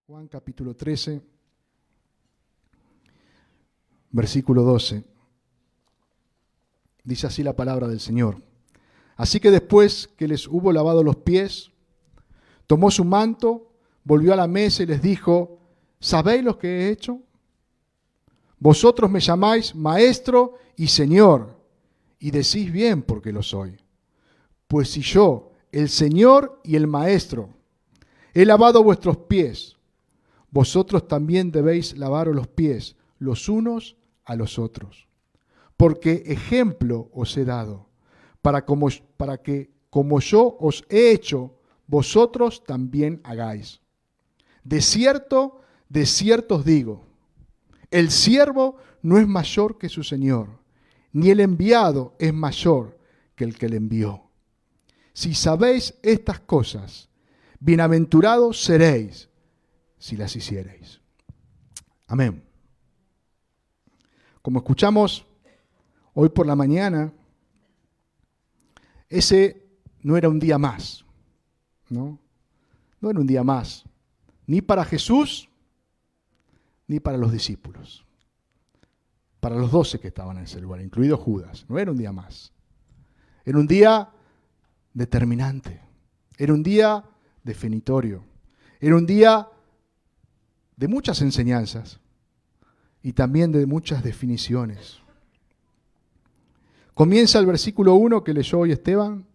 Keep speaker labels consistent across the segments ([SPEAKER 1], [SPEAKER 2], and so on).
[SPEAKER 1] Juan capítulo 13, versículo 12. Dice así la palabra del Señor. Así que después que les hubo lavado los pies, tomó su manto, volvió a la mesa y les dijo: ¿sabéis lo que he hecho? Vosotros me llamáis Maestro y Señor, y decís bien porque lo soy. Pues si yo, el Señor y el Maestro, he lavado vuestros pies, vosotros también debéis lavaros los pies los unos a los otros. Porque ejemplo os he dado, para que como yo os he hecho, vosotros también hagáis. De cierto os digo, el siervo no es mayor que su Señor, ni el enviado es mayor que el que le envió. Si sabéis estas cosas, bienaventurados seréis si las hiciereis. Amén. Como escuchamos hoy por la mañana, ese no era un día más, ¿no? No era un día más, ni para Jesús, ni para los discípulos. Para los 12 que estaban en ese lugar, incluido Judas. No era un día más. Era un día determinante. Era un día definitorio. Era un día de muchas enseñanzas y también de muchas definiciones. Comienza el versículo 1 que leyó hoy Esteban,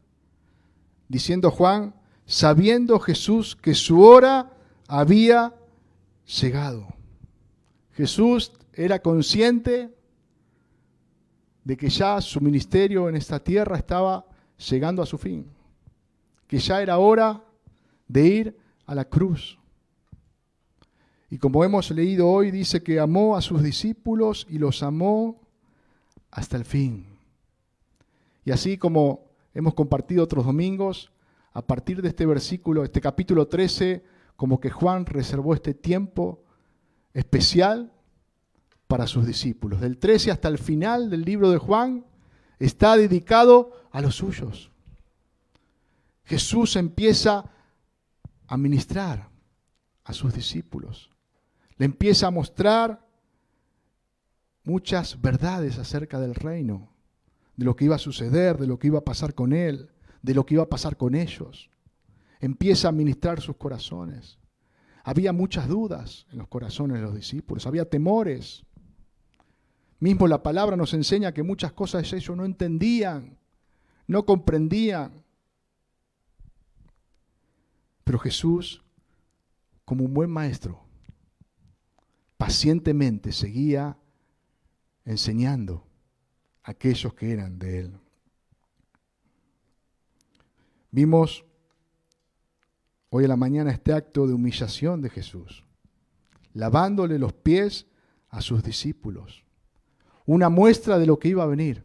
[SPEAKER 1] diciendo Juan: sabiendo Jesús que su hora había llegado. Jesús era consciente de que ya su ministerio en esta tierra estaba llegando a su fin, que ya era hora de ir a la cruz. Y como hemos leído hoy, dice que amó a sus discípulos y los amó hasta el fin. Y así como hemos compartido otros domingos, a partir de este versículo, este capítulo 13, como que Juan reservó este tiempo especial para sus discípulos. Del 13 hasta el final del libro de Juan está dedicado a los suyos. Jesús empieza a ministrar a sus discípulos. Le empieza a mostrar muchas verdades acerca del reino, de lo que iba a suceder, de lo que iba a pasar con él, de lo que iba a pasar con ellos. Empieza a ministrar sus corazones. Había muchas dudas en los corazones de los discípulos, había temores. Mismo la palabra nos enseña que muchas cosas ellos no entendían, no comprendían. Pero Jesús, como un buen maestro, pacientemente seguía enseñando a aquellos que eran de él. Vimos hoy en la mañana este acto de humillación de Jesús, lavándole los pies a sus discípulos. Una muestra de lo que iba a venir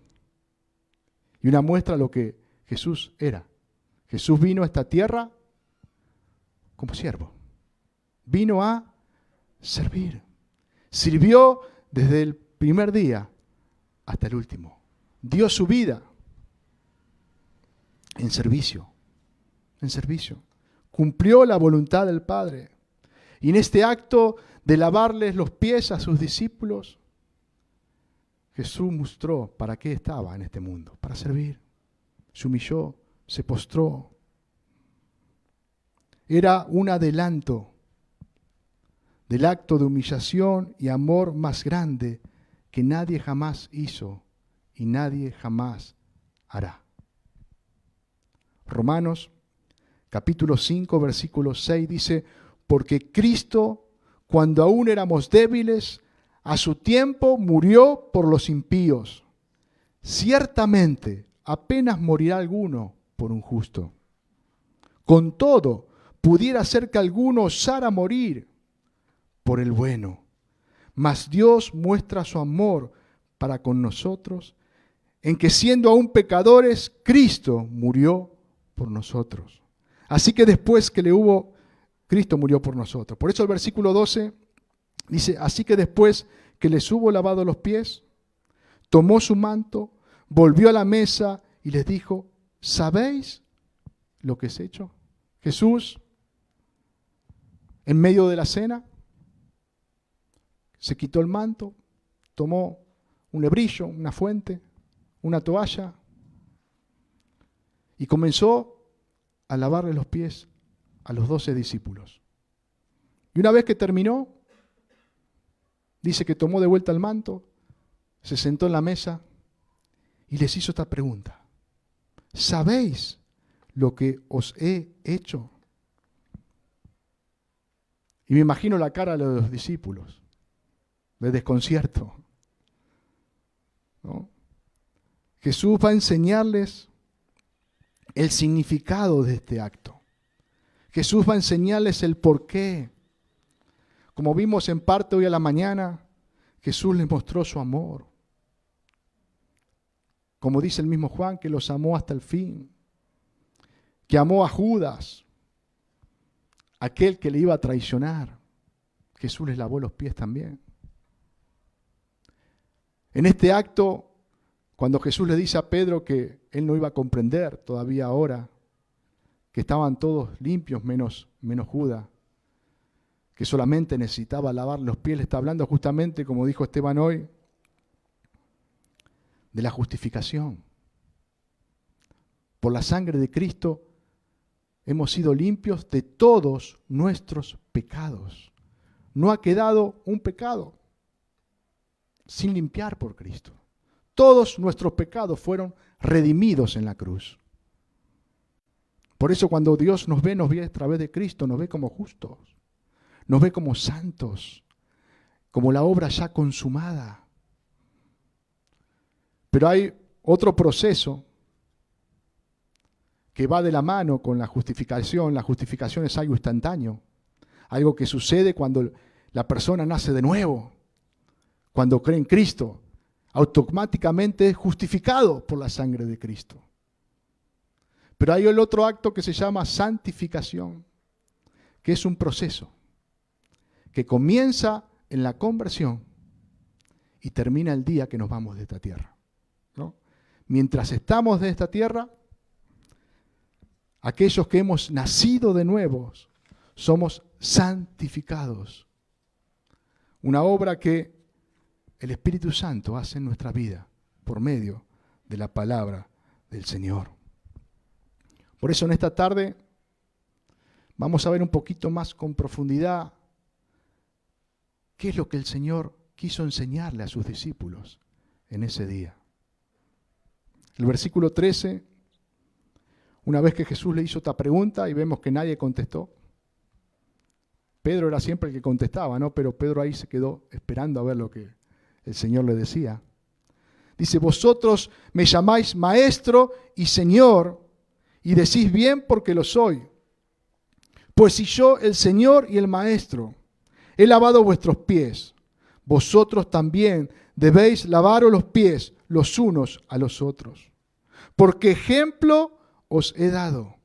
[SPEAKER 1] y una muestra de lo que Jesús era. Jesús vino a esta tierra como siervo. Vino a servir. Sirvió desde el primer día hasta el último. Dio su vida en servicio. En servicio. Cumplió la voluntad del Padre. Y en este acto de lavarles los pies a sus discípulos, Jesús mostró para qué estaba en este mundo. Para servir. Se humilló, se postró. Era un adelanto del acto de humillación y amor más grande que nadie jamás hizo y nadie jamás hará. Romanos capítulo 5, versículo 6 dice: porque Cristo, cuando aún éramos débiles, a su tiempo murió por los impíos. Ciertamente, apenas morirá alguno por un justo. Con todo, pudiera ser que alguno osara morir por el bueno. Mas Dios muestra su amor para con nosotros, en que siendo aún pecadores, Cristo murió por nosotros. Así que después que Cristo murió por nosotros. Por eso el versículo 12 dice: así que después que les hubo lavado los pies, tomó su manto, volvió a la mesa y les dijo, ¿sabéis lo que es hecho? Jesús, en medio de la cena, se quitó el manto, tomó un lebrillo, una fuente, una toalla y comenzó a lavarle los pies a los 12 discípulos. Y una vez que terminó, dice que tomó de vuelta el manto, se sentó en la mesa y les hizo esta pregunta. ¿Sabéis lo que os he hecho? Y me imagino la cara de los discípulos, de desconcierto, ¿no? Jesús va a enseñarles el significado de este acto. Jesús va a enseñarles el porqué. Como vimos en parte hoy a la mañana, Jesús les mostró su amor. Como dice el mismo Juan, que los amó hasta el fin. Que amó a Judas, aquel que le iba a traicionar. Jesús les lavó los pies también. En este acto, cuando Jesús le dice a Pedro que él no iba a comprender todavía ahora, que estaban todos limpios menos Judas, que solamente necesitaba lavar los pies, le está hablando justamente, como dijo Esteban hoy, de la justificación. Por la sangre de Cristo hemos sido limpios de todos nuestros pecados. No ha quedado un pecado sin limpiar por Cristo. Todos nuestros pecados fueron redimidos en la cruz. Por eso cuando Dios nos ve a través de Cristo, nos ve como justos, nos ve como santos, como la obra ya consumada. Pero hay otro proceso que va de la mano con la justificación. La justificación es algo instantáneo, algo que sucede cuando la persona nace de nuevo, cuando cree en Cristo, automáticamente es justificado por la sangre de Cristo. Pero hay el otro acto que se llama santificación, que es un proceso que comienza en la conversión y termina el día que nos vamos de esta tierra, ¿no? Mientras estamos de esta tierra, aquellos que hemos nacido de nuevo somos santificados. Una obra que el Espíritu Santo hace en nuestra vida por medio de la palabra del Señor. Por eso en esta tarde vamos a ver un poquito más con profundidad qué es lo que el Señor quiso enseñarle a sus discípulos en ese día. El versículo 13, una vez que Jesús le hizo esta pregunta y vemos que nadie contestó. Pedro era siempre el que contestaba, ¿no? Pero Pedro ahí se quedó esperando a ver lo que el Señor le decía. Dice, vosotros me llamáis maestro y Señor, y decís bien porque lo soy. Pues si yo, el Señor y el Maestro, he lavado vuestros pies, vosotros también debéis lavaros los pies los unos a los otros. Porque ejemplo os he dado,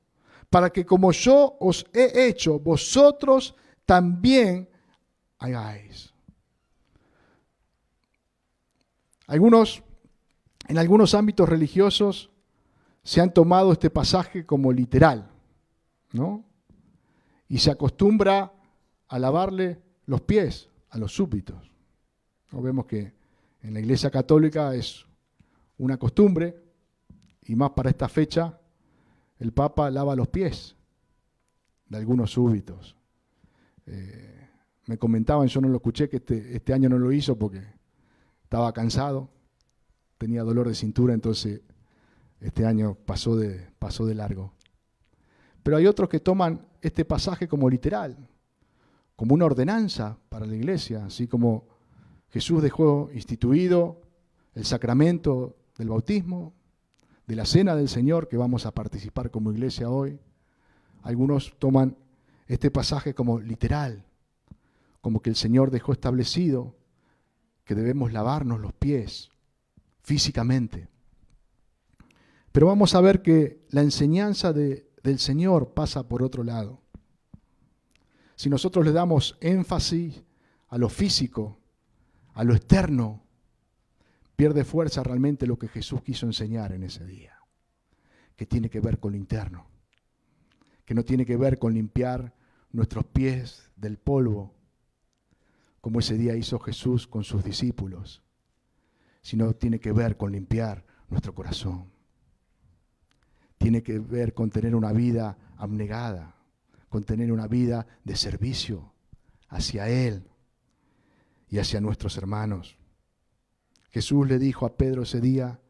[SPEAKER 1] para que como yo os he hecho, vosotros también hagáis. En algunos ámbitos religiosos se han tomado este pasaje como literal, ¿no? Y se acostumbra a lavarle los pies a los súbditos. ¿No? Vemos que en la Iglesia Católica es una costumbre, y más para esta fecha, el Papa lava los pies de algunos súbditos. Me comentaban, yo no lo escuché, que este año no lo hizo porque estaba cansado, tenía dolor de cintura, entonces este año pasó de largo. Pero hay otros que toman este pasaje como literal, como una ordenanza para la iglesia, así como Jesús dejó instituido el sacramento del bautismo, de la cena del Señor que vamos a participar como iglesia hoy. Algunos toman este pasaje como literal, como que el Señor dejó establecido que debemos lavarnos los pies físicamente. Pero vamos a ver que la enseñanza del Señor pasa por otro lado. Si nosotros le damos énfasis a lo físico, a lo externo, pierde fuerza realmente lo que Jesús quiso enseñar en ese día, que tiene que ver con lo interno, que no tiene que ver con limpiar nuestros pies del polvo, como ese día hizo Jesús con sus discípulos, sino tiene que ver con limpiar nuestro corazón. Tiene que ver con tener una vida abnegada, con tener una vida de servicio hacia Él y hacia nuestros hermanos. Jesús le dijo a Pedro ese día: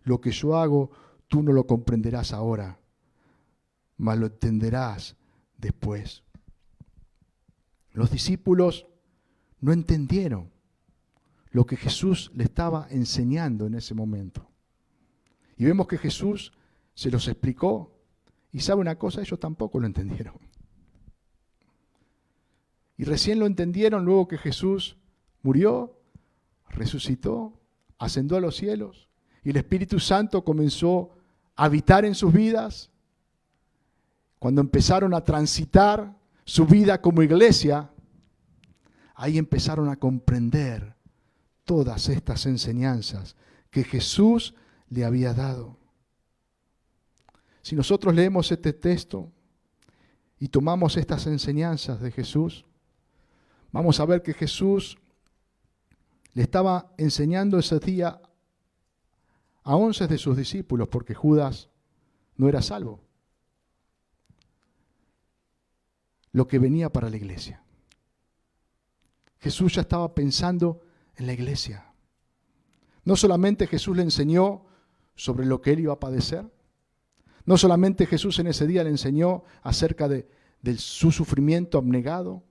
[SPEAKER 1] lo que yo hago, tú no lo comprenderás ahora, mas lo entenderás después. Los discípulos no entendieron lo que Jesús le estaba enseñando en ese momento. Y vemos que Jesús se los explicó, y sabe una cosa, ellos tampoco lo entendieron. Y recién lo entendieron luego que Jesús murió, resucitó, ascendió a los cielos, y el Espíritu Santo comenzó a habitar en sus vidas. Cuando empezaron a transitar su vida como iglesia, ahí empezaron a comprender todas estas enseñanzas que Jesús le había dado. Si nosotros leemos este texto y tomamos estas enseñanzas de Jesús, vamos a ver que Jesús le estaba enseñando ese día a 11 de sus discípulos, porque Judas no era salvo, lo que venía para la iglesia. Jesús ya estaba pensando en la iglesia. No solamente Jesús le enseñó sobre lo que él iba a padecer, no solamente Jesús en ese día le enseñó acerca de su sufrimiento abnegado,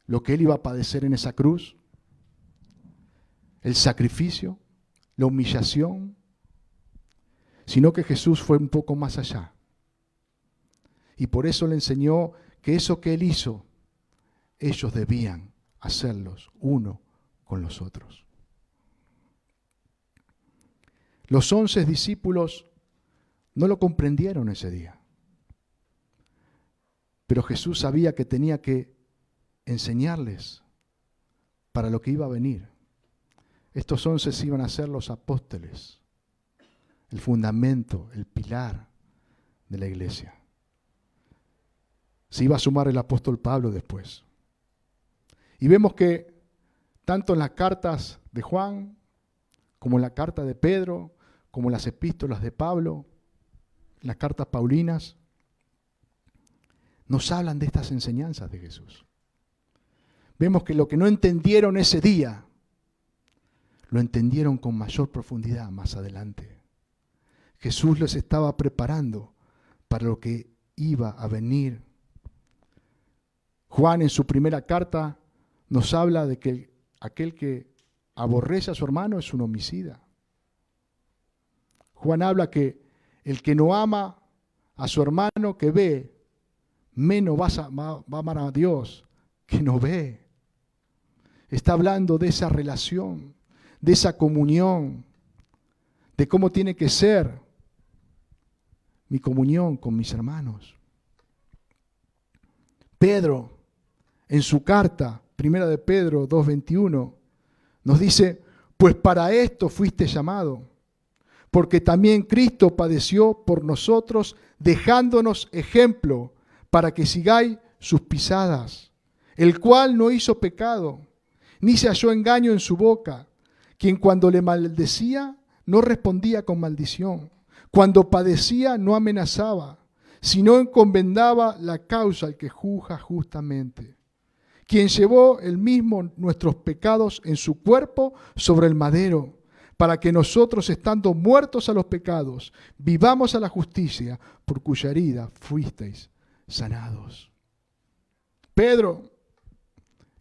[SPEAKER 1] lo que él iba a padecer en esa cruz, el sacrificio, la humillación, sino que Jesús fue un poco más allá. Y por eso le enseñó que eso que él hizo, ellos debían hacerlos uno con los otros. Los 11 discípulos no lo comprendieron ese día, pero Jesús sabía que tenía que enseñarles para lo que iba a venir. Estos 11 iban a ser los apóstoles, el fundamento, el pilar de la iglesia. Se iba a sumar el apóstol Pablo después. Y vemos que tanto en las cartas de Juan, como en la carta de Pedro, como en las epístolas de Pablo, en las cartas paulinas, nos hablan de estas enseñanzas de Jesús. Vemos que lo que no entendieron ese día, lo entendieron con mayor profundidad más adelante. Jesús les estaba preparando para lo que iba a venir. Juan en su primera carta nos habla de que aquel que aborrece a su hermano es un homicida. Juan habla que el que no ama a su hermano que ve, menos va a amar a Dios que no ve. Está hablando de esa relación, de esa comunión, de cómo tiene que ser mi comunión con mis hermanos. Pedro, en su carta, primera de Pedro 2:21, nos dice: pues para esto fuiste llamado, porque también Cristo padeció por nosotros, dejándonos ejemplo para que sigáis sus pisadas, el cual no hizo pecado, ni se halló engaño en su boca, quien cuando le maldecía no respondía con maldición, cuando padecía no amenazaba, sino encomendaba la causa al que juzga justamente, quien llevó él mismo nuestros pecados en su cuerpo sobre el madero, para que nosotros, estando muertos a los pecados, vivamos a la justicia, por cuya herida fuisteis sanados. Pedro,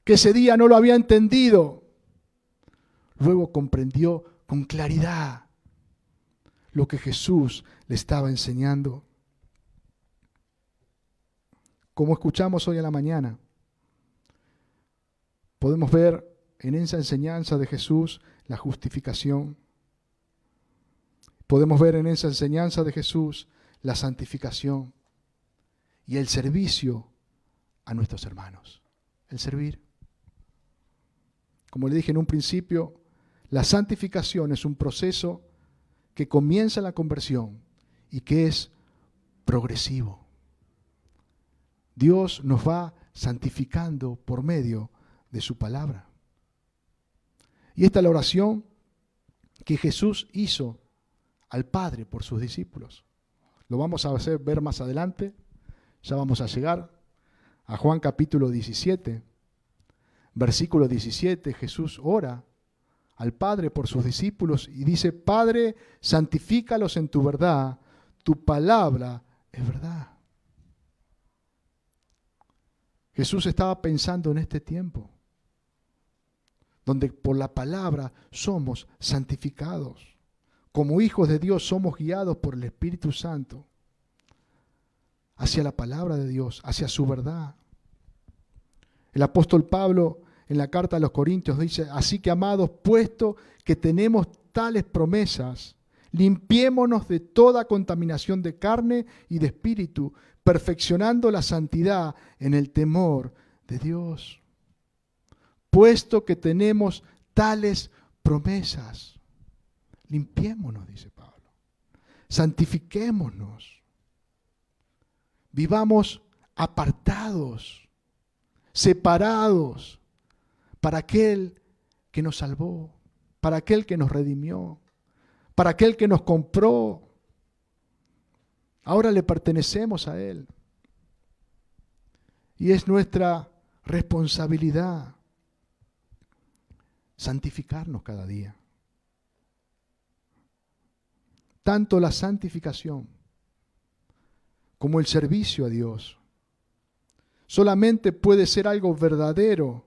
[SPEAKER 1] que ese día no lo había entendido, luego comprendió con claridad lo que Jesús le estaba enseñando. Como escuchamos hoy en la mañana, podemos ver en esa enseñanza de Jesús la justificación. Podemos ver en esa enseñanza de Jesús la santificación y el servicio a nuestros hermanos. El servir. Como le dije en un principio, La santificación es un proceso que comienza en la conversión y que es progresivo. Dios nos va santificando por medio de su palabra. Y esta es la oración que Jesús hizo al Padre por sus discípulos. Lo vamos a ver más adelante. Ya vamos a llegar a Juan capítulo 17, versículo 17. Jesús ora al Padre por sus discípulos y dice: Padre, santifícalos en tu verdad, tu palabra es verdad. Jesús estaba pensando en este tiempo, donde por la palabra somos santificados. Como hijos de Dios somos guiados por el Espíritu Santo hacia la palabra de Dios, hacia su verdad. El apóstol Pablo en la carta a los Corintios dice: así que, amados, puesto que tenemos tales promesas, limpiémonos de toda contaminación de carne y de espíritu, perfeccionando la santidad en el temor de Dios. Puesto que tenemos tales promesas, limpiémonos, dice Pablo. Santifiquémonos. Vivamos apartados, separados, para aquel que nos salvó, para aquel que nos redimió, para aquel que nos compró. Ahora le pertenecemos a Él. Y es nuestra responsabilidad santificarnos cada día. Tanto la santificación como el servicio a Dios solamente puede ser algo verdadero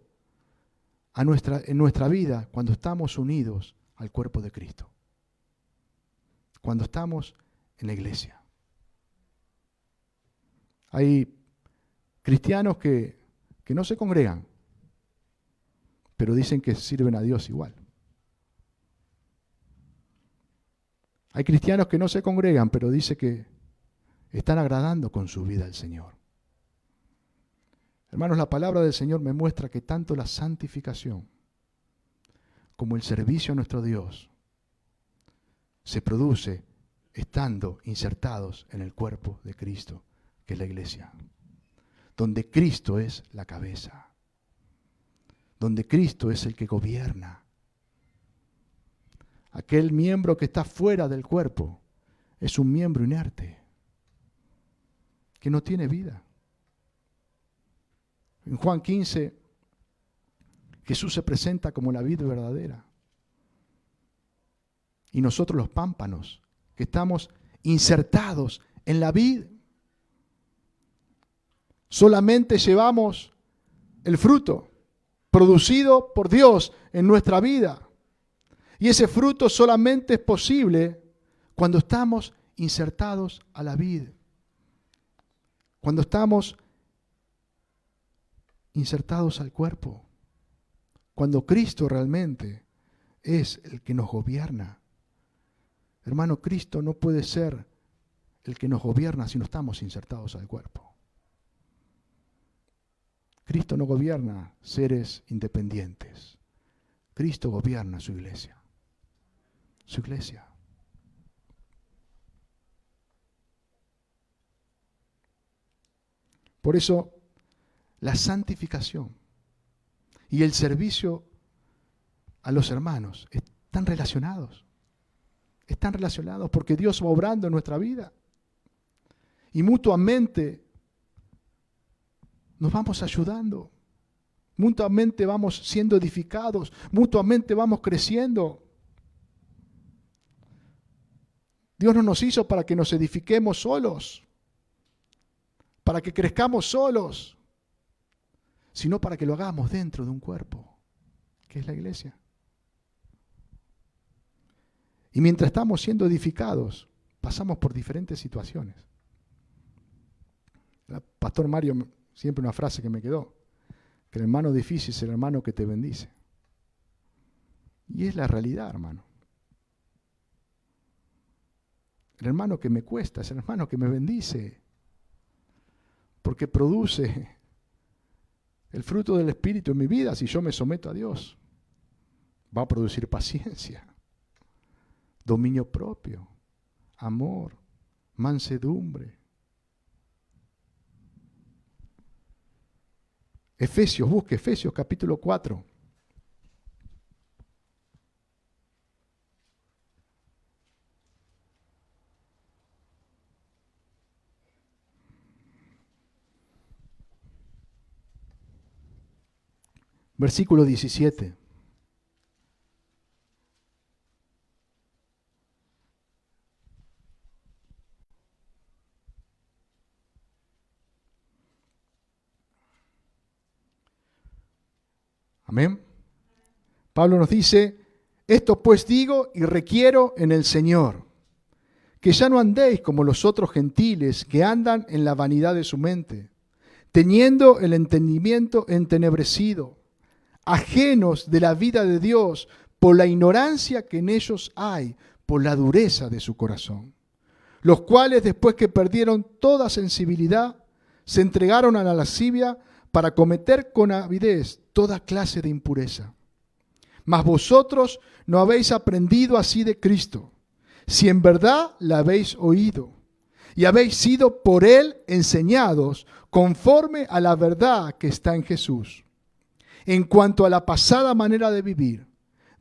[SPEAKER 1] en nuestra vida cuando estamos unidos al cuerpo de Cristo, cuando estamos en la iglesia. Hay cristianos que no se congregan, pero dicen que sirven a Dios igual. Hay cristianos que no se congregan, pero dicen que están agradando con su vida al Señor. Hermanos, la palabra del Señor me muestra que tanto la santificación como el servicio a nuestro Dios se produce estando insertados en el cuerpo de Cristo, que es la iglesia, donde Cristo es la cabeza, donde Cristo es el que gobierna. Aquel miembro que está fuera del cuerpo es un miembro inerte, que no tiene vida. En Juan 15, Jesús se presenta como la vid verdadera. Y nosotros los pámpanos, que estamos insertados en la vid, solamente llevamos el fruto producido por Dios en nuestra vida. Y ese fruto solamente es posible cuando estamos insertados a la vid. Cuando estamos insertados al cuerpo. Cuando Cristo realmente es el que nos gobierna. Hermano, Cristo no puede ser el que nos gobierna si no estamos insertados al cuerpo. Cristo no gobierna seres independientes. Cristo gobierna su iglesia. Su iglesia. Por eso, la santificación y el servicio a los hermanos están relacionados. Están relacionados porque Dios va obrando en nuestra vida. Y mutuamente nos vamos ayudando. Mutuamente vamos siendo edificados. Mutuamente vamos creciendo. Dios no nos hizo para que nos edifiquemos solos, para que crezcamos solos, sino para que lo hagamos dentro de un cuerpo, que es la iglesia. Y mientras estamos siendo edificados, pasamos por diferentes situaciones. El pastor Mario, siempre una frase que me quedó, que el hermano difícil es el hermano que te bendice. Y es la realidad, hermano. El hermano que me cuesta es el hermano que me bendice, porque produce el fruto del Espíritu en mi vida si yo me someto a Dios. va a producir paciencia, dominio propio, amor, mansedumbre. Efesios, busque Efesios capítulo 4. Versículo 17. Amén. Pablo nos dice, esto pues digo y requiero en el Señor, que ya no andéis como los otros gentiles que andan en la vanidad de su mente, teniendo el entendimiento entenebrecido, ajenos de la vida de Dios por la ignorancia que en ellos hay, por la dureza de su corazón, los cuales después que perdieron toda sensibilidad, se entregaron a la lascivia para cometer con avidez toda clase de impureza. Mas vosotros no habéis aprendido así de Cristo, si en verdad la habéis oído, y habéis sido por Él enseñados conforme a la verdad que está en Jesús. En cuanto a la pasada manera de vivir,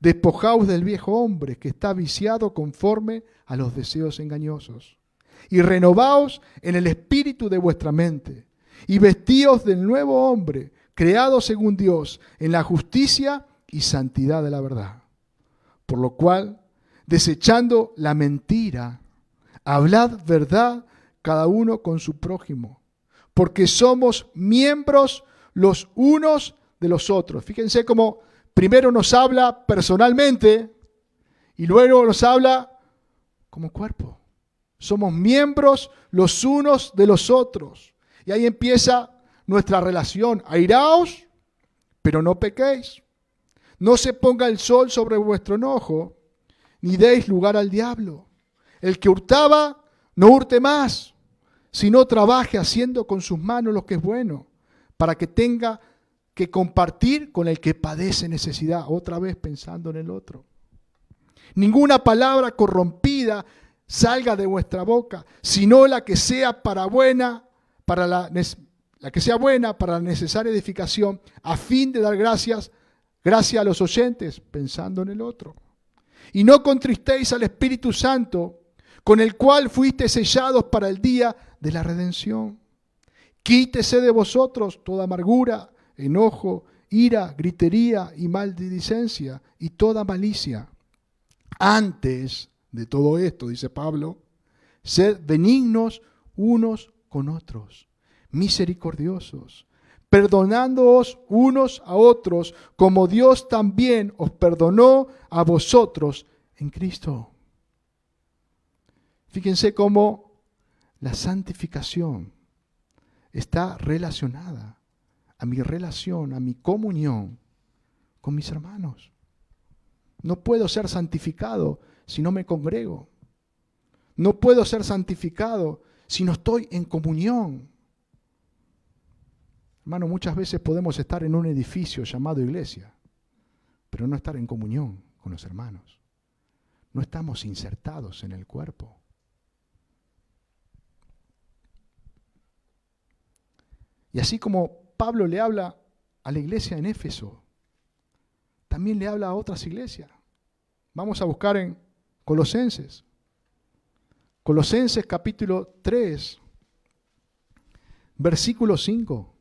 [SPEAKER 1] despojaos del viejo hombre que está viciado conforme a los deseos engañosos, y renovaos en el espíritu de vuestra mente, y vestíos del nuevo hombre, creado según Dios, en la justicia y santidad de la verdad. Por lo cual, desechando la mentira, hablad verdad cada uno con su prójimo, porque somos miembros los unos de los otros. Fíjense cómo primero nos habla personalmente y luego nos habla como cuerpo. Somos miembros los unos de los otros. Y ahí empieza nuestra relación. Airaos, pero no pequéis. No se ponga el sol sobre vuestro enojo, ni deis lugar al diablo. El que hurtaba, no hurte más, sino trabaje haciendo con sus manos lo que es bueno, para que tenga que compartir con el que padece necesidad. Otra vez pensando en el otro. Ninguna palabra corrompida salga de vuestra boca, sino la que sea buena para la necesaria edificación, a fin de dar gracia a los oyentes, pensando en el otro. Y no contristéis al Espíritu Santo, con el cual fuisteis sellados para el día de la redención. Quítese de vosotros toda amargura, enojo, ira, gritería y maledicencia y toda malicia. Antes de todo esto, dice Pablo, sed benignos unos con otros, misericordiosos, perdonándoos unos a otros, como Dios también os perdonó a vosotros en Cristo. Fíjense cómo la santificación está relacionada a mi relación, a mi comunión con mis hermanos. No puedo ser santificado si no me congrego. No puedo ser santificado si no estoy en comunión. Hermano, muchas veces podemos estar en un edificio llamado iglesia, pero no estar en comunión con los hermanos. No estamos insertados en el cuerpo. Y así como Pablo le habla a la iglesia en Éfeso, también le habla a otras iglesias. Vamos a buscar en Colosenses. Colosenses capítulo 3, versículo 5.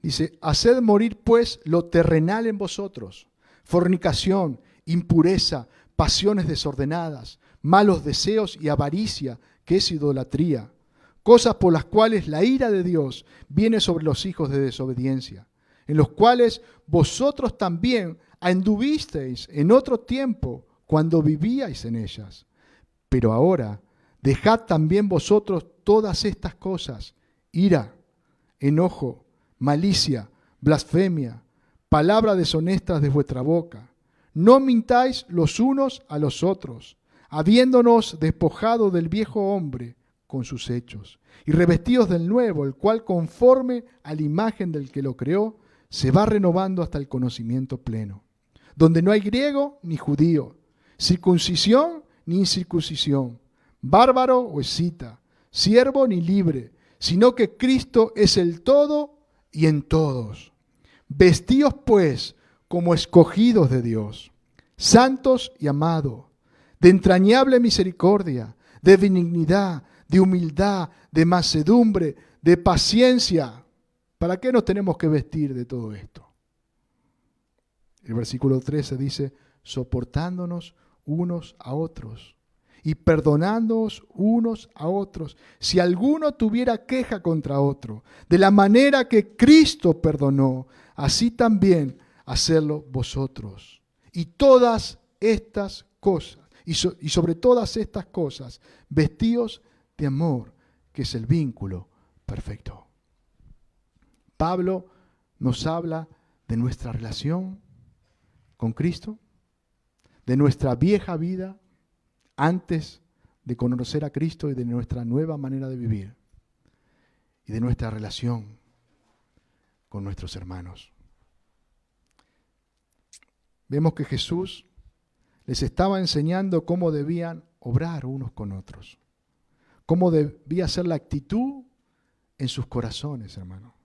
[SPEAKER 1] Dice, haced morir pues lo terrenal en vosotros, fornicación, impureza, pasiones desordenadas, malos deseos y avaricia, que es idolatría, cosas por las cuales la ira de Dios viene sobre los hijos de desobediencia, en los cuales vosotros también anduvisteis en otro tiempo cuando vivíais en ellas. Pero ahora, Dejad también vosotros todas estas cosas: ira, enojo, malicia, blasfemia, palabras deshonestas de vuestra boca. No mintáis los unos a los otros, habiéndonos despojado del viejo hombre con sus hechos, y revestidos del nuevo, el cual conforme a la imagen del que lo creó, se va renovando hasta el conocimiento pleno, donde no hay griego ni judío, circuncisión ni incircuncisión, bárbaro o escita, siervo ni libre, sino que Cristo es el todo y en todos. Vestíos pues como escogidos de Dios, santos y amados, de entrañable misericordia, de benignidad, de humildad, de mansedumbre, de paciencia. ¿Para qué nos tenemos que vestir de todo esto? El versículo 13 dice: soportándonos unos a otros y perdonándoos unos a otros, si alguno tuviera queja contra otro, de la manera que Cristo perdonó, así también hacerlo vosotros. Y todas estas cosas, y sobre todas estas cosas, vestíos de amor, que es el vínculo perfecto. Pablo nos habla de nuestra relación con Cristo, de nuestra vieja vida antes de conocer a Cristo y de nuestra nueva manera de vivir y de nuestra relación con nuestros hermanos. Vemos que Jesús les estaba enseñando cómo debían obrar unos con otros, cómo debía ser la actitud en sus corazones, hermano.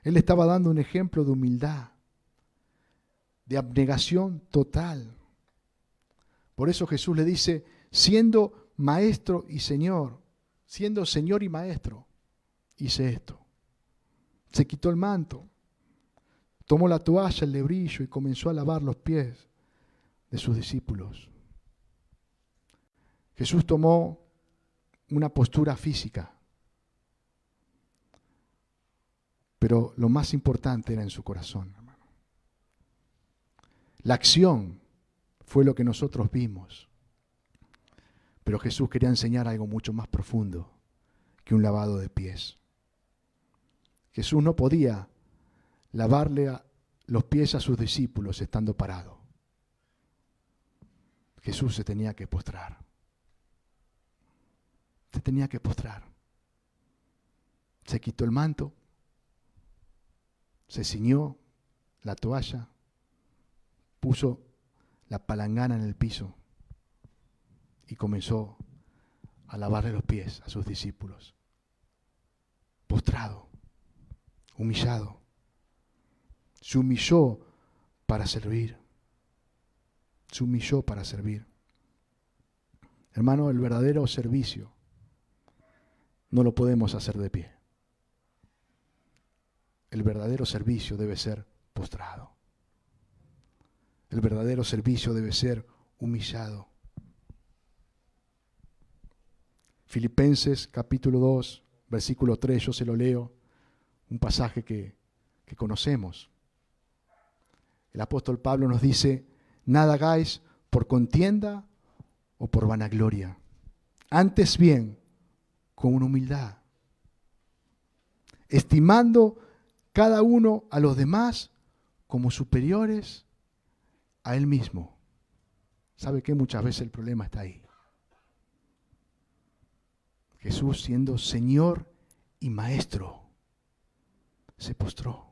[SPEAKER 1] Él estaba dando un ejemplo de humildad, de abnegación total. Por eso Jesús le dice, siendo maestro y señor, siendo señor y maestro, hice esto. Se quitó el manto, tomó la toalla, el lebrillo y comenzó a lavar los pies de sus discípulos. Jesús tomó una postura física, pero lo más importante era en su corazón, hermano. La acción fue lo que nosotros vimos, pero Jesús quería enseñar algo mucho más profundo que un lavado de pies. Jesús no podía lavarle los pies a sus discípulos estando parado. Jesús se tenía que postrar. Se tenía que postrar. Se quitó el manto, se ciñó la toalla, puso la palangana en el piso y comenzó a lavarle los pies a sus discípulos. Postrado, humillado. Se humilló para servir. Se humilló para servir. Hermano, el verdadero servicio no lo podemos hacer de pie. El verdadero servicio debe ser postrado. El verdadero servicio debe ser humillado. Filipenses capítulo 2, versículo 3, yo se lo leo, un pasaje que conocemos. El apóstol Pablo nos dice, nada hagáis por contienda o por vanagloria, antes bien con humildad, estimando cada uno a los demás como superiores a él mismo. ¿Sabe qué? Muchas veces el problema está ahí. Jesús, siendo Señor y Maestro, se postró.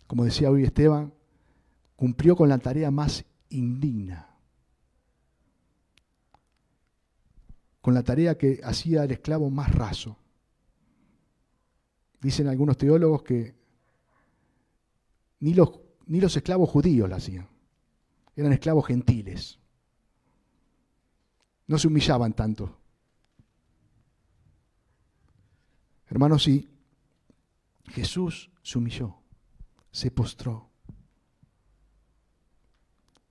[SPEAKER 1] Como decía hoy Esteban, cumplió con la tarea más indigna, con la tarea que hacía el esclavo más raso. Dicen algunos teólogos que ni los esclavos judíos la hacían, eran esclavos gentiles. No se humillaban tanto. Hermanos, sí, Jesús se humilló, se postró,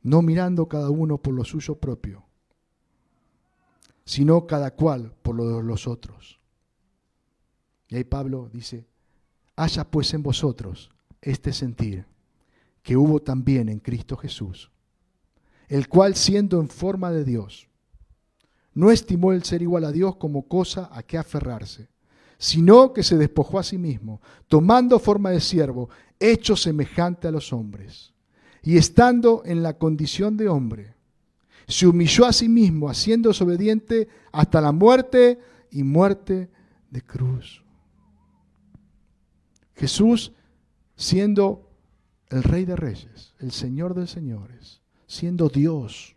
[SPEAKER 1] no mirando cada uno por lo suyo propio, sino cada cual por lo de los otros. Y ahí Pablo dice, haya pues en vosotros este sentir que hubo también en Cristo Jesús, el cual siendo en forma de Dios, no estimó el ser igual a Dios como cosa a que aferrarse, sino que se despojó a sí mismo, tomando forma de siervo, hecho semejante a los hombres. Y estando en la condición de hombre, se humilló a sí mismo, haciéndose obediente hasta la muerte y muerte de cruz. Jesús, siendo el Rey de Reyes, el Señor de Señores, siendo Dios,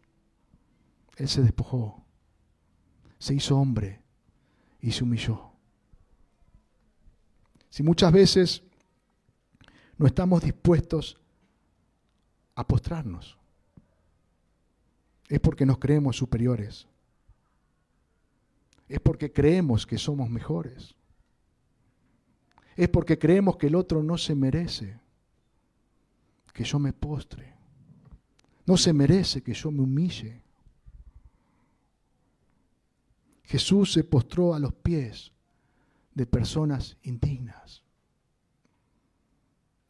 [SPEAKER 1] Él se despojó, se hizo hombre y se humilló. Si muchas veces no estamos dispuestos a postrarnos, es porque nos creemos superiores, es porque creemos que somos mejores, es porque creemos que el otro no se merece que yo me postre, no se merece que yo me humille. Jesús se postró a los pies de personas indignas,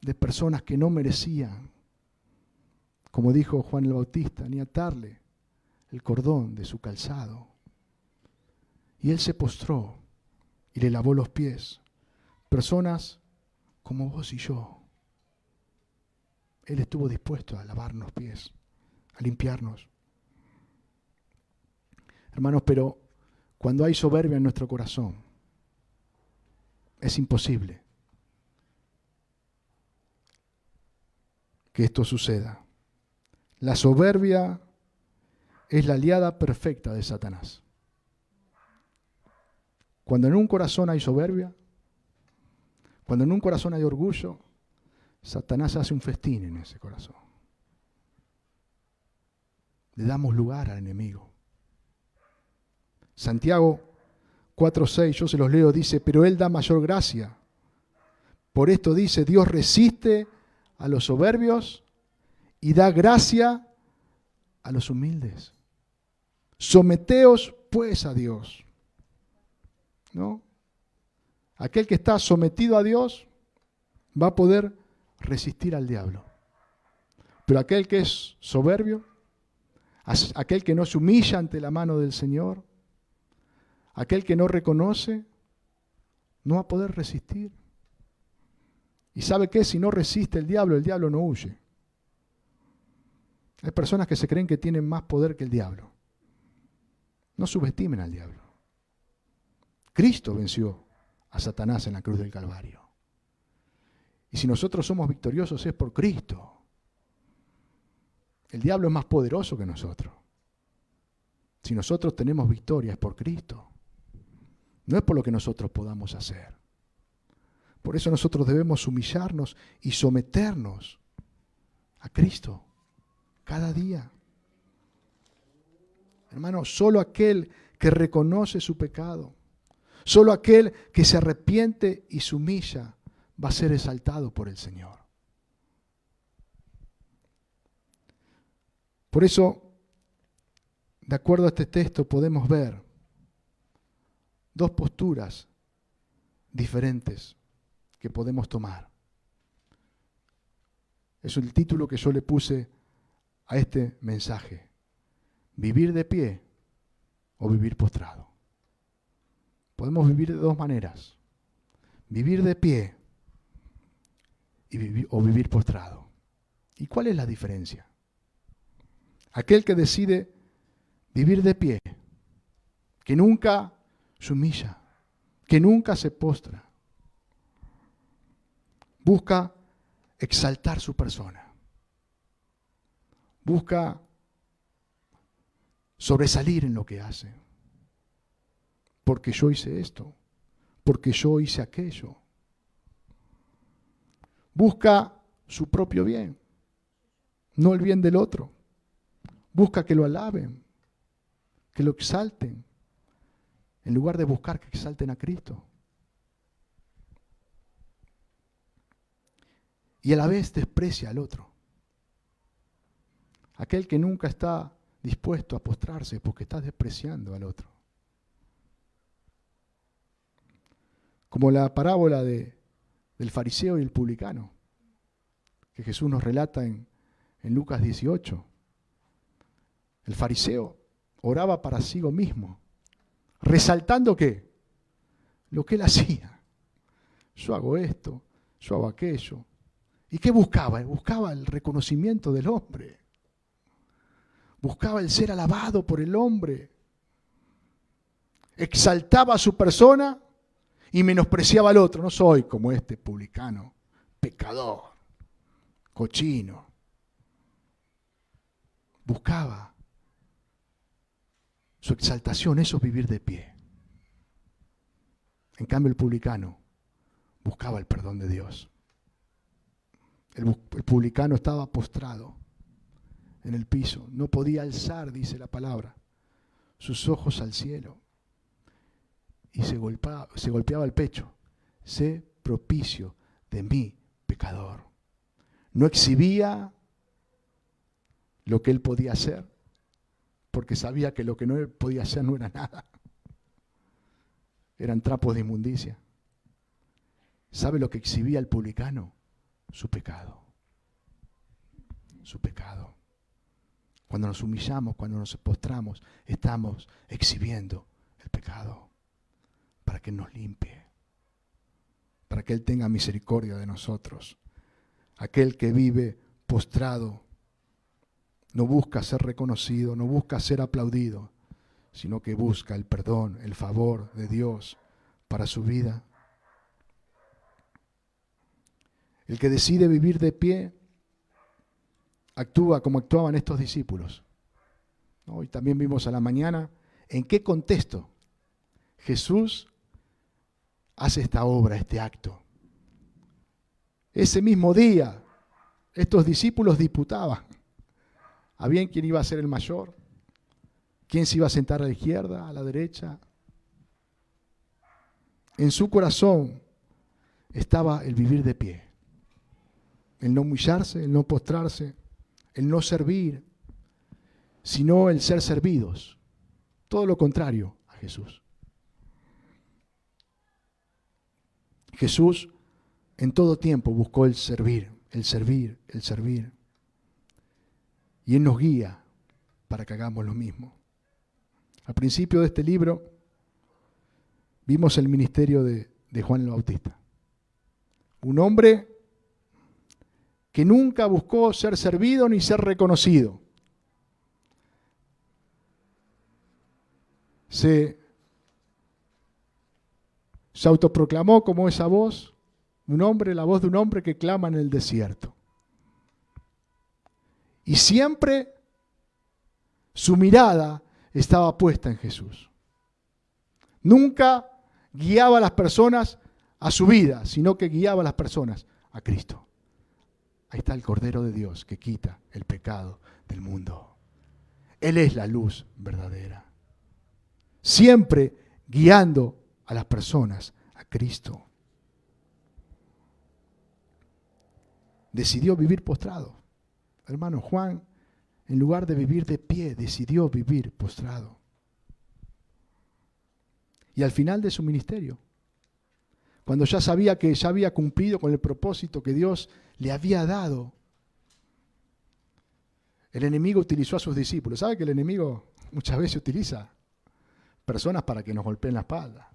[SPEAKER 1] de personas que no merecían, como dijo Juan el Bautista, ni atarle el cordón de su calzado. Y Él se postró y le lavó los pies. Personas como vos y yo. Él estuvo dispuesto a lavarnos pies, a limpiarnos. Hermanos, pero cuando hay soberbia en nuestro corazón, es imposible que esto suceda. La soberbia es la aliada perfecta de Satanás. Cuando en un corazón hay soberbia, cuando en un corazón hay orgullo, Satanás hace un festín en ese corazón. Le damos lugar al enemigo. Santiago 4:6, yo se los leo, dice, pero Él da mayor gracia. Por esto dice, Dios resiste a los soberbios y da gracia a los humildes. Someteos pues a Dios. ¿No? Aquel que está sometido a Dios va a poder resistir al diablo. Pero aquel que es soberbio, aquel que no se humilla ante la mano del Señor, aquel que no reconoce, no va a poder resistir. ¿Y sabe qué? Si no resiste el diablo no huye. Hay personas que se creen que tienen más poder que el diablo. No subestimen al diablo. Cristo venció a Satanás en la cruz del Calvario. Y si nosotros somos victoriosos es por Cristo. El diablo es más poderoso que nosotros. Si nosotros tenemos victoria es por Cristo. No es por lo que nosotros podamos hacer. Por eso nosotros debemos humillarnos y someternos a Cristo cada día. Hermano, solo aquel que reconoce su pecado, solo aquel que se arrepiente y se humilla va a ser exaltado por el Señor. Por eso, de acuerdo a este texto, podemos ver dos posturas diferentes que podemos tomar. Es el título que yo le puse a este mensaje. Vivir de pie o vivir postrado. Podemos vivir de dos maneras. Vivir de pie o vivir postrado. ¿Y cuál es la diferencia? Aquel que decide vivir de pie, que nunca se humilla, que nunca se postra, busca exaltar su persona, busca sobresalir en lo que hace, porque yo hice esto, porque yo hice aquello. Busca su propio bien, no el bien del otro. Busca que lo alaben, que lo exalten, en lugar de buscar que exalten a Cristo. Y a la vez desprecia al otro. Aquel que nunca está dispuesto a postrarse porque está despreciando al otro. Como la parábola del fariseo y el publicano, que Jesús nos relata en Lucas 18. El fariseo oraba para sí mismo, resaltando ¿qué? Lo que él hacía. Yo hago esto, yo hago aquello. ¿Y qué buscaba? Buscaba el reconocimiento del hombre. Buscaba el ser alabado por el hombre. Exaltaba a su persona y menospreciaba al otro. No soy como este publicano, pecador, cochino. Buscaba su exaltación, eso es vivir de pie. En cambio el publicano buscaba el perdón de Dios. El publicano estaba postrado en el piso, no podía alzar, dice la palabra, sus ojos al cielo y se golpeaba el pecho. Sé propicio de mí, pecador. No exhibía lo que él podía hacer, porque sabía que lo que no podía hacer no era nada. Eran trapos de inmundicia. ¿Sabe lo que exhibía el publicano? Su pecado. Su pecado. Cuando nos humillamos, cuando nos postramos, estamos exhibiendo el pecado para que nos limpie, para que Él tenga misericordia de nosotros. Aquel que vive postrado no busca ser reconocido, no busca ser aplaudido, sino que busca el perdón, el favor de Dios para su vida. El que decide vivir de pie actúa como actuaban estos discípulos. Hoy también vimos a la mañana en qué contexto Jesús hace esta obra, este acto. Ese mismo día, estos discípulos disputaban. Había quien iba a ser el mayor, quién se iba a sentar a la izquierda, a la derecha. En su corazón estaba el vivir de pie, el no humillarse, el no postrarse, el no servir, sino el ser servidos. Todo lo contrario a Jesús. Jesús en todo tiempo buscó el servir, el servir, el servir. Y Él nos guía para que hagamos lo mismo. Al principio de este libro vimos el ministerio de Juan el Bautista. Un hombre que nunca buscó ser servido ni ser reconocido. Se autoproclamó como esa voz, la voz de un hombre que clama en el desierto. Y siempre su mirada estaba puesta en Jesús. Nunca guiaba a las personas a su vida, sino que guiaba a las personas a Cristo. Ahí está el Cordero de Dios que quita el pecado del mundo. Él es la luz verdadera. Siempre guiando a las personas a Cristo. Decidió vivir postrado. Hermano Juan, en lugar de vivir de pie, decidió vivir postrado. Y al final de su ministerio, cuando ya sabía que ya había cumplido con el propósito que Dios le había dado, el enemigo utilizó a sus discípulos. ¿Sabe que el enemigo muchas veces utiliza personas para que nos golpeen la espalda?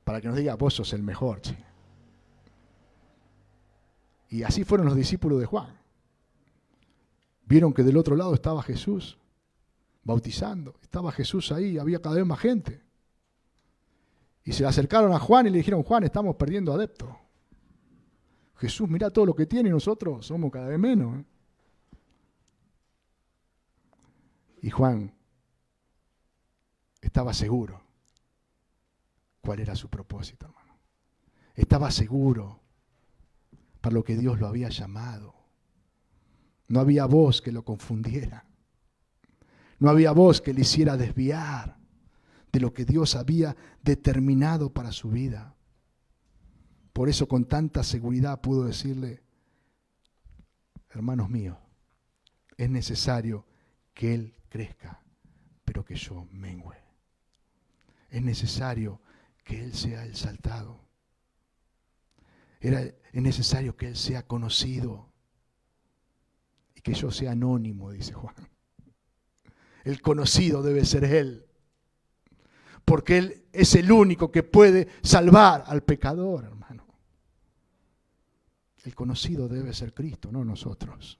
[SPEAKER 1] Para que nos diga, vos sos el mejor, che. Y así fueron los discípulos de Juan. Vieron que del otro lado estaba Jesús bautizando. Estaba Jesús ahí, había cada vez más gente. Y se le acercaron a Juan y le dijeron, Juan, estamos perdiendo adeptos. Jesús, mirá todo lo que tiene y nosotros somos cada vez menos. Y Juan estaba seguro cuál era su propósito, hermano. Estaba seguro para lo que Dios lo había llamado. No había voz que lo confundiera. No había voz que le hiciera desviar de lo que Dios había determinado para su vida. Por eso con tanta seguridad pudo decirle, hermanos míos, es necesario que Él crezca, pero que yo mengüe. Es necesario que Él sea exaltado. Es necesario que Él sea conocido y que yo sea anónimo, dice Juan. el conocido debe ser Él. Porque Él es el único que puede salvar al pecador, hermano. El conocido debe ser Cristo, no nosotros.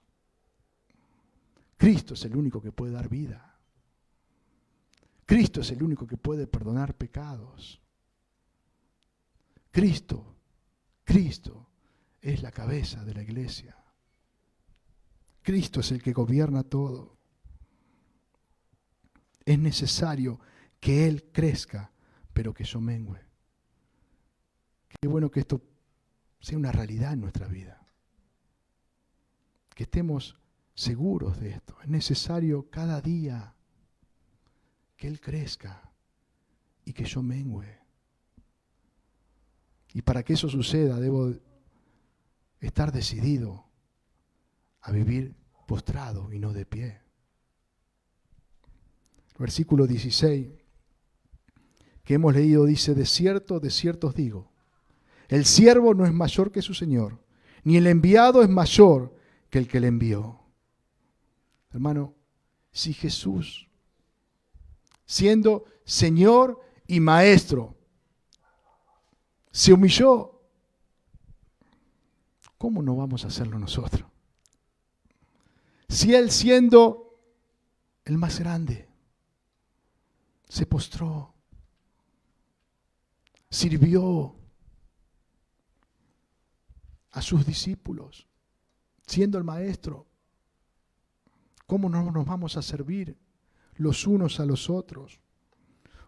[SPEAKER 1] Cristo es el único que puede dar vida. Cristo es el único que puede perdonar pecados. Cristo es la cabeza de la iglesia. Cristo es el que gobierna todo. Es necesario que Él crezca, pero que yo mengüe. Qué bueno que esto sea una realidad en nuestra vida. Que estemos seguros de esto. Es necesario cada día que Él crezca y que yo mengüe. Y para que eso suceda, debo estar decidido a vivir postrado y no de pie. Versículo 16 que hemos leído dice: de cierto os digo, el siervo no es mayor que su señor, ni el enviado es mayor que el que le envió. Hermano, si Jesús, siendo Señor y Maestro, se humilló, ¿cómo no vamos a hacerlo nosotros? Si Él, siendo el más grande, se postró, sirvió a sus discípulos, siendo el Maestro, ¿cómo no nos vamos a servir los unos a los otros?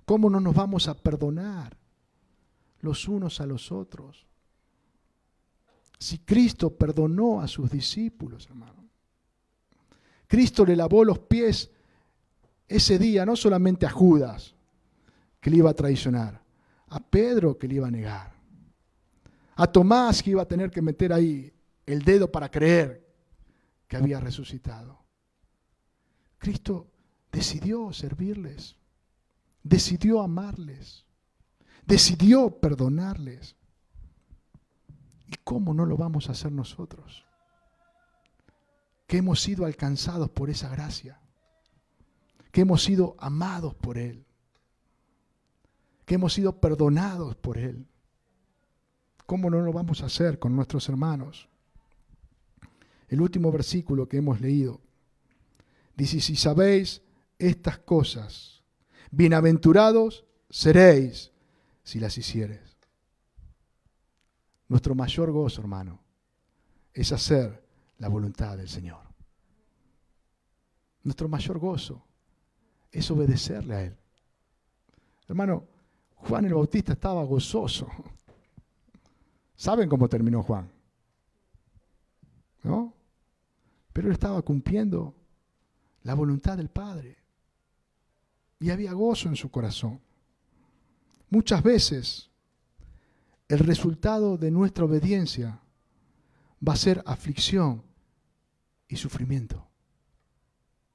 [SPEAKER 1] ¿Cómo no nos vamos a perdonar los unos a los otros? Si Cristo perdonó a sus discípulos, hermano. Cristo le lavó los pies ese día, no solamente a Judas, que le iba a traicionar, a Pedro, que le iba a negar, a Tomás, que iba a tener que meter ahí el dedo para creer que había resucitado. Cristo decidió servirles, decidió amarles, decidió perdonarles. ¿Y cómo no lo vamos a hacer nosotros? Que hemos sido alcanzados por esa gracia, que hemos sido amados por Él, que hemos sido perdonados por Él. ¿Cómo no lo vamos a hacer con nuestros hermanos? El último versículo que hemos leído dice: si sabéis estas cosas, bienaventurados seréis si las hiciereis. Nuestro mayor gozo, hermano, es hacer la voluntad del Señor. Nuestro mayor gozo es obedecerle a Él. Hermano, Juan el Bautista estaba gozoso. ¿Saben cómo terminó Juan? ¿No? Pero él estaba cumpliendo la voluntad del Padre. Y había gozo en su corazón. Muchas veces el resultado de nuestra obediencia va a ser aflicción y sufrimiento.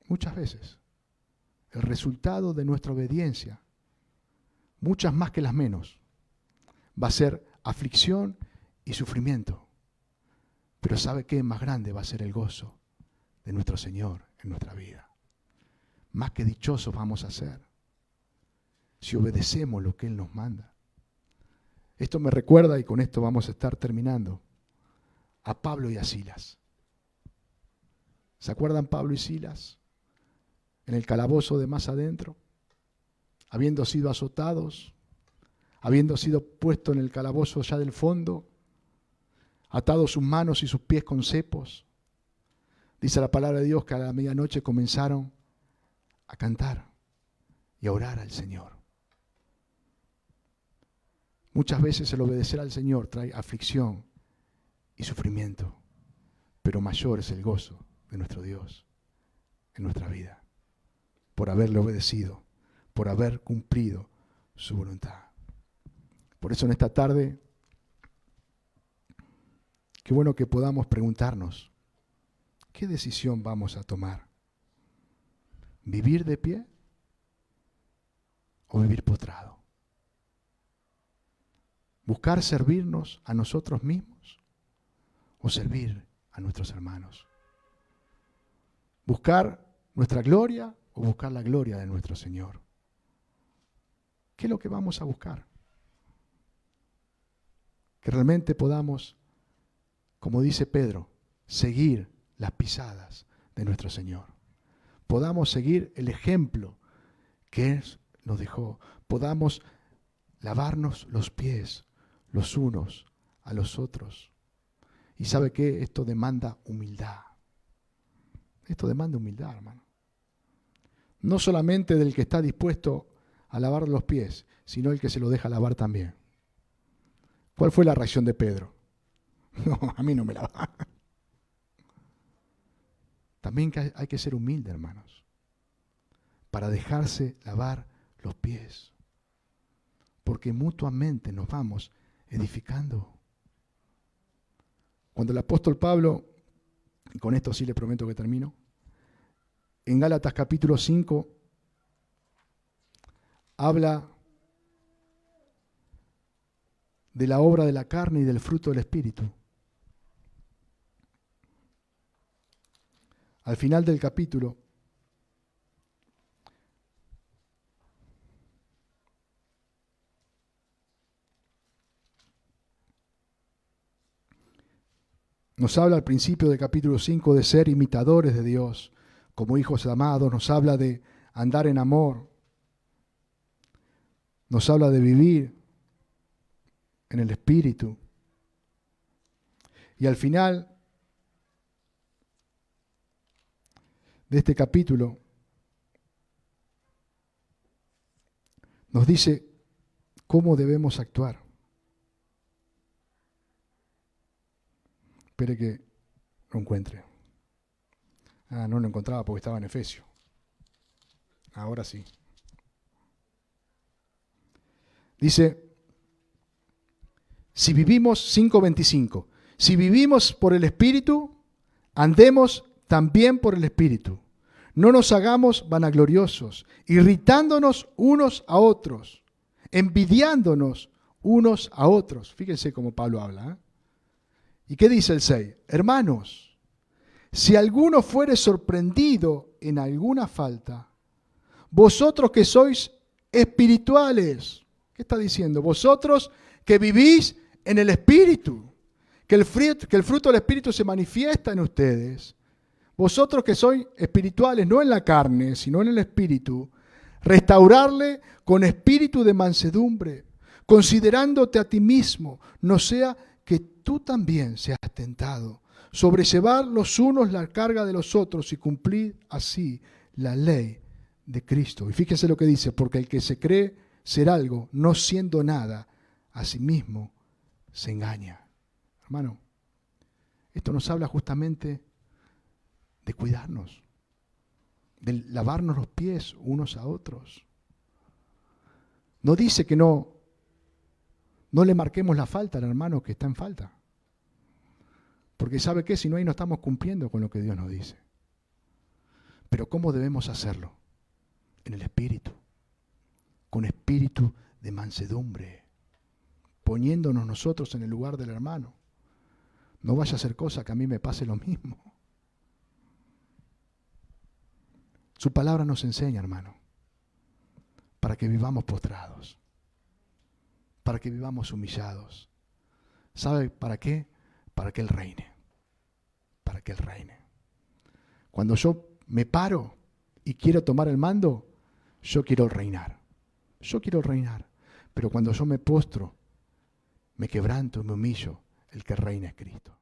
[SPEAKER 1] Muchas veces. El resultado de nuestra obediencia, muchas más que las menos, va a ser aflicción y sufrimiento. Pero ¿sabe qué? Más grande va a ser el gozo de nuestro Señor en nuestra vida. Más que dichosos vamos a ser si obedecemos lo que Él nos manda. Esto me recuerda, y con esto vamos a estar terminando, a Pablo y a Silas. ¿Se acuerdan Pablo y Silas? En el calabozo de más adentro, habiendo sido azotados, habiendo sido puesto en el calabozo ya del fondo, atados sus manos y sus pies con cepos. Dice la palabra de Dios que a la medianoche comenzaron a cantar y a orar al Señor. Muchas veces el obedecer al Señor trae aflicción y sufrimiento, pero mayor es el gozo de nuestro Dios en nuestra vida, por haberle obedecido, por haber cumplido su voluntad. Por eso en esta tarde, qué bueno que podamos preguntarnos, ¿qué decisión vamos a tomar? ¿Vivir de pie o vivir postrado? ¿Buscar servirnos a nosotros mismos o servir a nuestros hermanos? ¿Buscar nuestra gloria o buscar la gloria de nuestro Señor? ¿Qué es lo que vamos a buscar? Que realmente podamos, como dice Pedro, seguir las pisadas de nuestro Señor. Podamos seguir el ejemplo que Él nos dejó. Podamos lavarnos los pies los unos a los otros. ¿Y sabe qué? Esto demanda humildad. Esto demanda humildad, hermano. No solamente del que está dispuesto a lavar los pies, sino el que se lo deja lavar también. ¿Cuál fue la reacción de Pedro? No, a mí no me lava. También hay que ser humilde, hermanos, para dejarse lavar los pies. Porque mutuamente nos vamos edificando. Cuando el apóstol Pablo, y con esto sí le prometo que termino, en Gálatas capítulo 5, habla de la obra de la carne y del fruto del Espíritu. Al final del capítulo, nos habla al principio del capítulo 5 de ser imitadores de Dios, como hijos amados, nos habla de andar en amor, nos habla de vivir en el Espíritu. Y al final de este capítulo nos dice cómo debemos actuar. Espere que lo encuentre. No lo encontraba porque estaba en Efesios. Ahora sí. Dice, si vivimos, 5:25, si vivimos por el Espíritu, andemos también por el Espíritu. No nos hagamos vanagloriosos, irritándonos unos a otros, envidiándonos unos a otros. Fíjense cómo Pablo habla. ¿Y qué dice el 6? Hermanos, si alguno fuere sorprendido en alguna falta, vosotros que sois espirituales, ¿qué está diciendo? Vosotros que vivís en el Espíritu, que el fruto del Espíritu se manifiesta en ustedes. Vosotros que sois espirituales, no en la carne, sino en el Espíritu, restaurarle con espíritu de mansedumbre, considerándote a ti mismo, no sea que tú también seas tentado, sobrellevar los unos la carga de los otros y cumplir así la ley de Cristo. Y fíjense lo que dice, porque el que se cree ser algo, no siendo nada, a sí mismo se engaña. Hermano, esto nos habla justamente de cuidarnos, de lavarnos los pies unos a otros. No dice que no le marquemos la falta al hermano que está en falta. Porque ¿sabe qué? Si no, ahí no estamos cumpliendo con lo que Dios nos dice. Pero ¿cómo debemos hacerlo? En el Espíritu, con espíritu de mansedumbre, poniéndonos nosotros en el lugar del hermano. No vaya a ser cosa que a mí me pase lo mismo. Su palabra nos enseña, hermano, para que vivamos postrados, para que vivamos humillados. ¿Sabe para qué? Para que Él reine, para que Él reine. Cuando yo me paro y quiero tomar el mando, yo quiero reinar. Yo quiero reinar. Pero cuando yo me postro, me quebranto, me humillo, el que reina es Cristo.